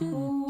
Hello,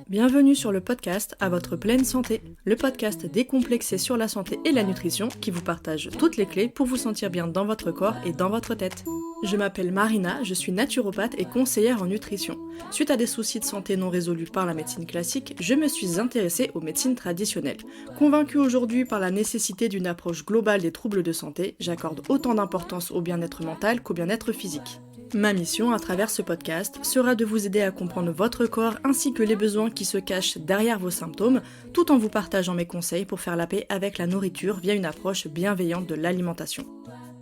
bienvenue sur le podcast À votre pleine santé, le podcast décomplexé sur la santé et la nutrition qui vous partage toutes les clés pour vous sentir bien dans votre corps et dans votre tête. Je m'appelle Marina, je suis naturopathe et conseillère en nutrition. Suite à des soucis de santé non résolus par la médecine classique, je me suis intéressée aux médecines traditionnelles. Convaincue aujourd'hui par la nécessité d'une approche globale des troubles de santé, j'accorde autant d'importance au bien-être mental qu'au bien-être physique. Ma mission à travers ce podcast sera de vous aider à comprendre votre corps ainsi que les besoins qui se cachent derrière vos symptômes, tout en vous partageant mes conseils pour faire la paix avec la nourriture via une approche bienveillante de l'alimentation.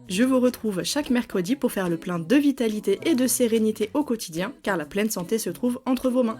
Je vous retrouve chaque mercredi pour faire le plein de vitalité et de sérénité au quotidien, car la pleine santé se trouve entre vos mains.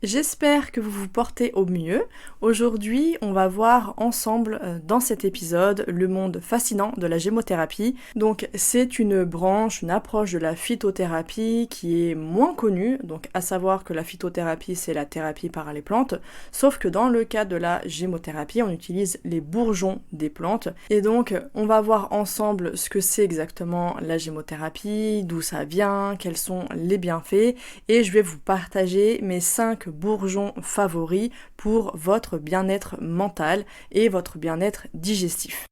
J'espère que vous vous portez au mieux. Aujourd'hui, on va voir ensemble dans cet épisode le monde fascinant de la gémothérapie. Donc c'est une branche, une approche de la phytothérapie qui est moins connue. Donc à savoir que la phytothérapie, c'est la thérapie par les plantes. Sauf que dans le cas de la gémothérapie, on utilise les bourgeons des plantes. Et donc on va voir ensemble ce que c'est exactement la gémothérapie, d'où ça vient, quels sont les bienfaits. Et je vais vous partager mes 5 bourgeons favoris pour votre bien-être mental et votre bien-être digestif.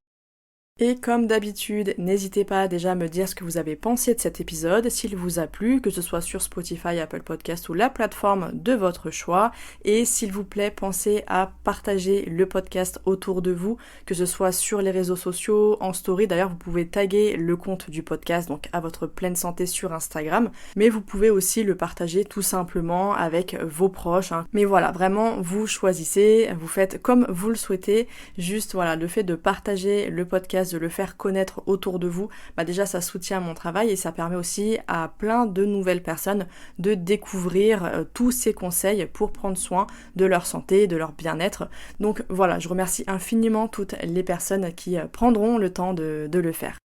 Et comme d'habitude, n'hésitez pas déjà à me dire ce que vous avez pensé de cet épisode, s'il vous a plu, que ce soit sur Spotify, Apple Podcast ou la plateforme de votre choix. Et s'il vous plaît, pensez à partager le podcast autour de vous, que ce soit sur les réseaux sociaux, en story. D'ailleurs, vous pouvez taguer le compte du podcast, donc à votre pleine santé sur Instagram. Mais vous pouvez aussi le partager tout simplement avec vos proches. Mais voilà, vraiment, vous choisissez, vous faites comme vous le souhaitez. Juste, voilà, le fait de partager le podcast, de le faire connaître autour de vous, déjà ça soutient mon travail et ça permet aussi à plein de nouvelles personnes de découvrir tous ces conseils pour prendre soin de leur santé, de leur bien-être. Donc voilà, je remercie infiniment toutes les personnes qui prendront le temps de le faire.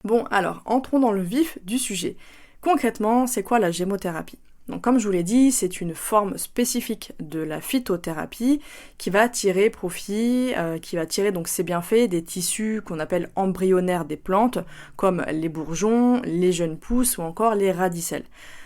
Bon alors, entrons dans le vif du sujet. Concrètement, c'est quoi la gémothérapie ? Donc comme je vous l'ai dit, c'est une forme spécifique de la phytothérapie qui va tirer profit, qui va tirer donc ses bienfaits des tissus qu'on appelle embryonnaires des plantes, comme les bourgeons, les jeunes pousses ou encore les radicelles.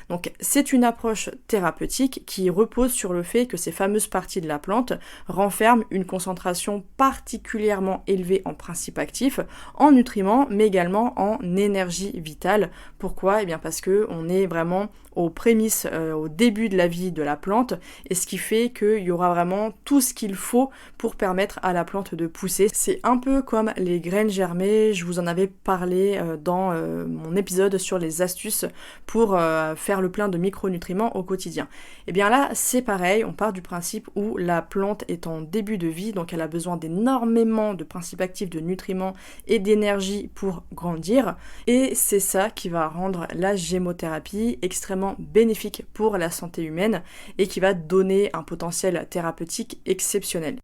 Donc c'est une approche thérapeutique qui repose sur le fait que ces fameuses parties de la plante renferment une concentration particulièrement élevée en principes actifs, en nutriments, mais également en énergie vitale. Pourquoi ? Parce que on est vraiment aux prémices, au début de la vie de la plante, et ce qui fait qu'il y aura vraiment tout ce qu'il faut pour permettre à la plante de pousser. C'est un peu comme les graines germées, je vous en avais parlé dans mon épisode sur les astuces pour faire le plein de micronutriments au quotidien. Et bien là, c'est pareil, on part du principe où la plante est en début de vie, donc elle a besoin d'énormément de principes actifs, de nutriments et d'énergie pour grandir, et c'est ça qui va rendre la gémothérapie extrêmement bénéfique pour la santé humaine et qui va donner un potentiel thérapeutique exceptionnel.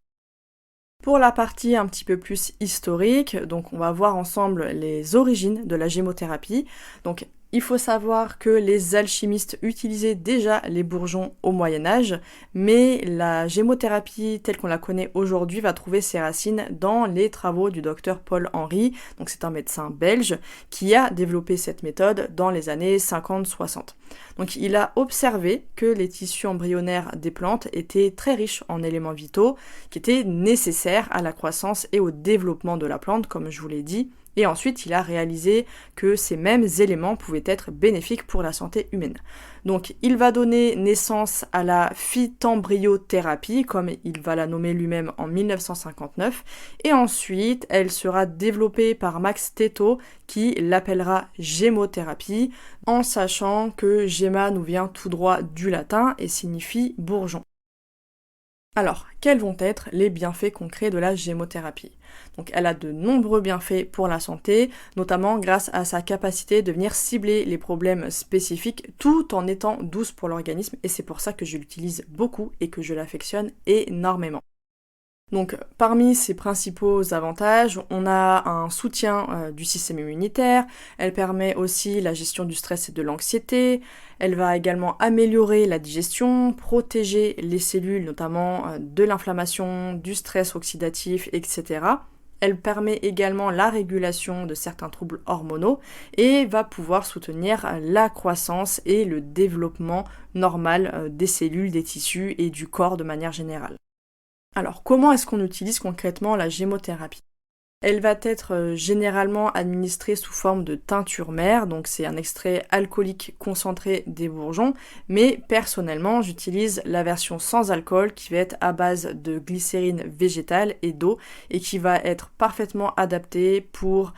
Pour la partie un petit peu plus historique, donc on va voir ensemble les origines de la gémothérapie. Donc il faut savoir que les alchimistes utilisaient déjà les bourgeons au Moyen-Âge, mais la gémothérapie telle qu'on la connaît aujourd'hui va trouver ses racines dans les travaux du docteur Paul Henry, donc c'est un médecin belge, qui a développé cette méthode dans les années 50-60. Donc il a observé que les tissus embryonnaires des plantes étaient très riches en éléments vitaux, qui étaient nécessaires à la croissance et au développement de la plante, comme je vous l'ai dit. Et ensuite, il a réalisé que ces mêmes éléments pouvaient être bénéfiques pour la santé humaine. Donc, il va donner naissance à la phytembryothérapie, comme il va la nommer lui-même en 1959. Et ensuite, elle sera développée par Max Tetto, qui l'appellera gémothérapie, en sachant que géma nous vient tout droit du latin et signifie bourgeon. Alors, quels vont être les bienfaits concrets de la gémothérapie ? Donc, elle a de nombreux bienfaits pour la santé, notamment grâce à sa capacité de venir cibler les problèmes spécifiques tout en étant douce pour l'organisme, et c'est pour ça que je l'utilise beaucoup et que je l'affectionne énormément. Donc parmi ses principaux avantages, on a un soutien du système immunitaire, elle permet aussi la gestion du stress et de l'anxiété, elle va également améliorer la digestion, protéger les cellules notamment de l'inflammation, du stress oxydatif, etc. Elle permet également la régulation de certains troubles hormonaux et va pouvoir soutenir la croissance et le développement normal des cellules, des tissus et du corps de manière générale. Alors, comment est-ce qu'on utilise concrètement la gémothérapie? Elle va être généralement administrée sous forme de teinture mère, donc c'est un extrait alcoolique concentré des bourgeons, mais personnellement j'utilise la version sans alcool qui va être à base de glycérine végétale et d'eau et qui va être parfaitement adaptée pour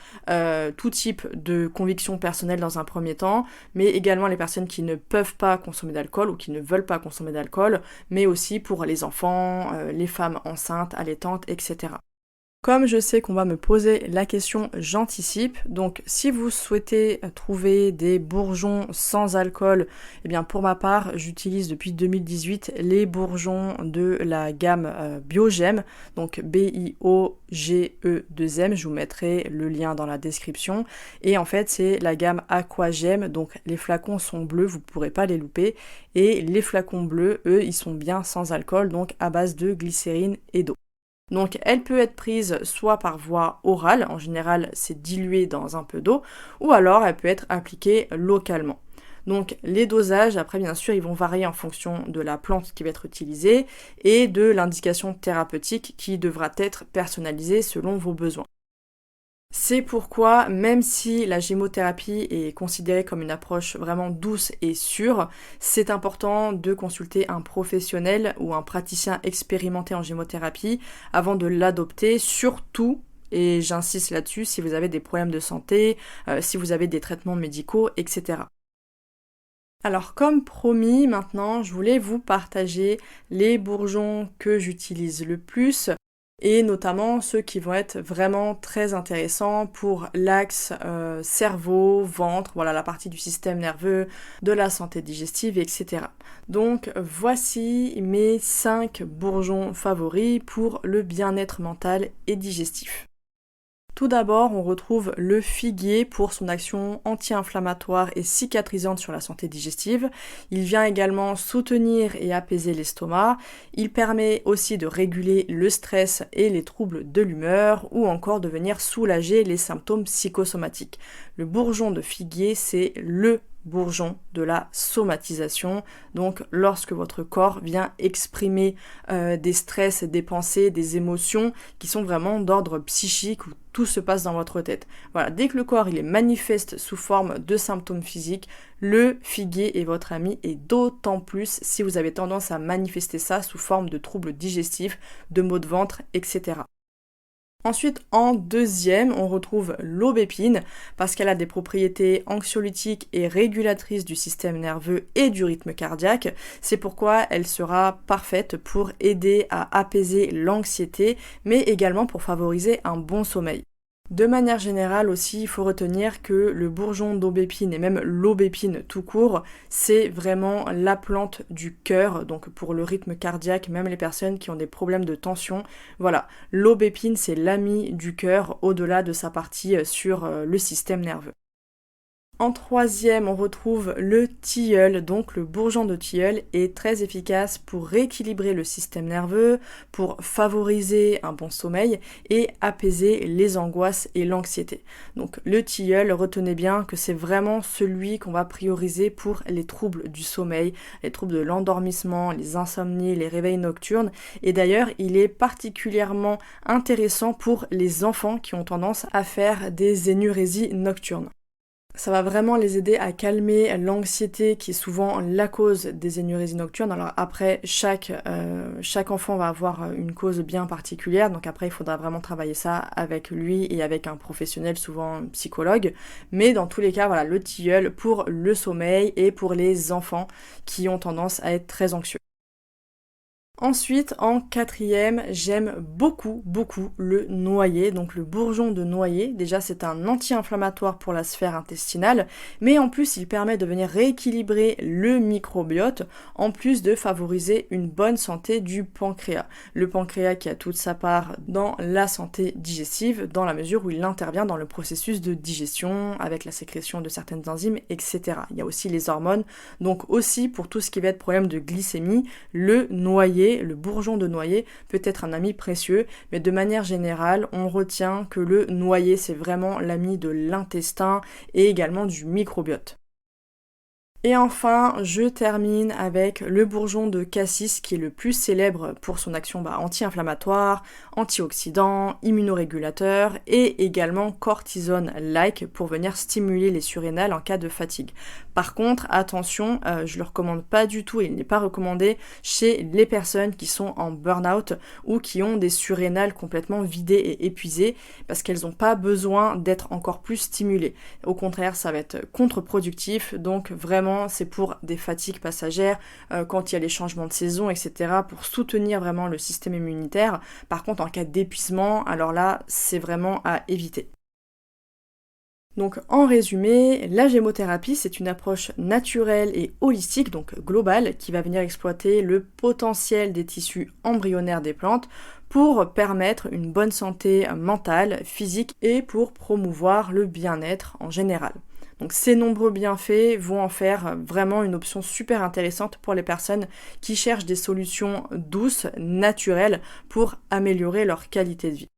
tout type de conviction personnelle dans un premier temps, mais également les personnes qui ne peuvent pas consommer d'alcool ou qui ne veulent pas consommer d'alcool, mais aussi pour les enfants, les femmes enceintes, allaitantes, etc. Comme je sais qu'on va me poser la question, j'anticipe. Donc si vous souhaitez trouver des bourgeons sans alcool, eh bien pour ma part, j'utilise depuis 2018 les bourgeons de la gamme Biogem, donc BIOGE2M, je vous mettrai le lien dans la description. Et en fait, c'est la gamme Aquagem, donc les flacons sont bleus, vous ne pourrez pas les louper. Et les flacons bleus, eux, ils sont bien sans alcool, donc à base de glycérine et d'eau. Donc elle peut être prise soit par voie orale, en général c'est dilué dans un peu d'eau, ou alors elle peut être appliquée localement. Donc les dosages, après bien sûr, ils vont varier en fonction de la plante qui va être utilisée et de l'indication thérapeutique qui devra être personnalisée selon vos besoins. C'est pourquoi, même si la gémothérapie est considérée comme une approche vraiment douce et sûre, c'est important de consulter un professionnel ou un praticien expérimenté en gémothérapie avant de l'adopter, surtout, et j'insiste là-dessus, si vous avez des problèmes de santé, si vous avez des traitements médicaux, etc. Alors comme promis, maintenant, je voulais vous partager les bourgeons que j'utilise le plus, et notamment ceux qui vont être vraiment très intéressants pour l'axe cerveau, ventre, voilà la partie du système nerveux, de la santé digestive, etc. Donc voici mes 5 bourgeons favoris pour le bien-être mental et digestif. Tout d'abord, on retrouve le figuier pour son action anti-inflammatoire et cicatrisante sur la santé digestive. Il vient également soutenir et apaiser l'estomac. Il permet aussi de réguler le stress et les troubles de l'humeur ou encore de venir soulager les symptômes psychosomatiques. Le bourgeon de figuier, c'est le bourgeon de la somatisation, donc lorsque votre corps vient exprimer des stress, des pensées, des émotions qui sont vraiment d'ordre psychique où tout se passe dans votre tête. Voilà, dès que le corps il est manifeste sous forme de symptômes physiques, le figuier est votre ami et d'autant plus si vous avez tendance à manifester ça sous forme de troubles digestifs, de maux de ventre, etc. Ensuite, en deuxième, on retrouve l'aubépine parce qu'elle a des propriétés anxiolytiques et régulatrices du système nerveux et du rythme cardiaque. C'est pourquoi elle sera parfaite pour aider à apaiser l'anxiété, mais également pour favoriser un bon sommeil. De manière générale aussi, il faut retenir que le bourgeon d'aubépine et même l'aubépine tout court, c'est vraiment la plante du cœur, donc pour le rythme cardiaque, même les personnes qui ont des problèmes de tension. Voilà, l'aubépine c'est l'ami du cœur au-delà de sa partie sur le système nerveux. En troisième, on retrouve le tilleul, donc le bourgeon de tilleul est très efficace pour rééquilibrer le système nerveux, pour favoriser un bon sommeil et apaiser les angoisses et l'anxiété. Donc le tilleul, retenez bien que c'est vraiment celui qu'on va prioriser pour les troubles du sommeil, les troubles de l'endormissement, les insomnies, les réveils nocturnes. Et d'ailleurs, il est particulièrement intéressant pour les enfants qui ont tendance à faire des énurésies nocturnes. Ça va vraiment les aider à calmer l'anxiété qui est souvent la cause des énurésies nocturnes. Alors après, chaque enfant va avoir une cause bien particulière, donc après il faudra vraiment travailler ça avec lui et avec un professionnel, souvent un psychologue. Mais dans tous les cas, voilà, le tilleul pour le sommeil et pour les enfants qui ont tendance à être très anxieux. Ensuite, en quatrième, j'aime beaucoup le noyer, donc le bourgeon de noyer. Déjà, c'est un anti-inflammatoire pour la sphère intestinale, mais en plus, il permet de venir rééquilibrer le microbiote, en plus de favoriser une bonne santé du pancréas. Le pancréas qui a toute sa part dans la santé digestive, dans la mesure où il intervient dans le processus de digestion, avec la sécrétion de certaines enzymes, etc. Il y a aussi les hormones, donc aussi pour tout ce qui va être problème de glycémie, le noyer, le bourgeon de noyer peut être un ami précieux, mais de manière générale, on retient que le noyer, c'est vraiment l'ami de l'intestin et également du microbiote. Et enfin, je termine avec le bourgeon de cassis qui est le plus célèbre pour son action anti-inflammatoire, antioxydant, immunorégulateur et également cortisone-like pour venir stimuler les surrénales en cas de fatigue. Par contre, attention, je le recommande pas du tout et il n'est pas recommandé chez les personnes qui sont en burn-out ou qui ont des surrénales complètement vidées et épuisées parce qu'elles n'ont pas besoin d'être encore plus stimulées. Au contraire, ça va être contre-productif, donc vraiment c'est pour des fatigues passagères, quand il y a les changements de saison, etc., pour soutenir vraiment le système immunitaire. Par contre, en cas d'épuisement, alors là, c'est vraiment à éviter. Donc en résumé, la gémothérapie, c'est une approche naturelle et holistique, donc globale, qui va venir exploiter le potentiel des tissus embryonnaires des plantes pour permettre une bonne santé mentale, physique et pour promouvoir le bien-être en général. Donc ces nombreux bienfaits vont en faire vraiment une option super intéressante pour les personnes qui cherchent des solutions douces, naturelles, pour améliorer leur qualité de vie.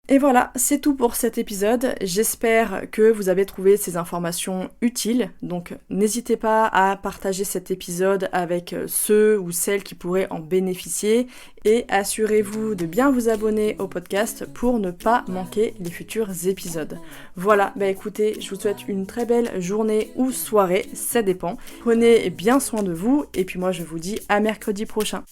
Et voilà, c'est tout pour cet épisode. J'espère que vous avez trouvé ces informations utiles. Donc n'hésitez pas à partager cet épisode avec ceux ou celles qui pourraient en bénéficier. Et assurez-vous de bien vous abonner au podcast pour ne pas manquer les futurs épisodes. Voilà, écoutez, je vous souhaite une très belle journée ou soirée, ça dépend. Prenez bien soin de vous et puis moi je vous dis à mercredi prochain.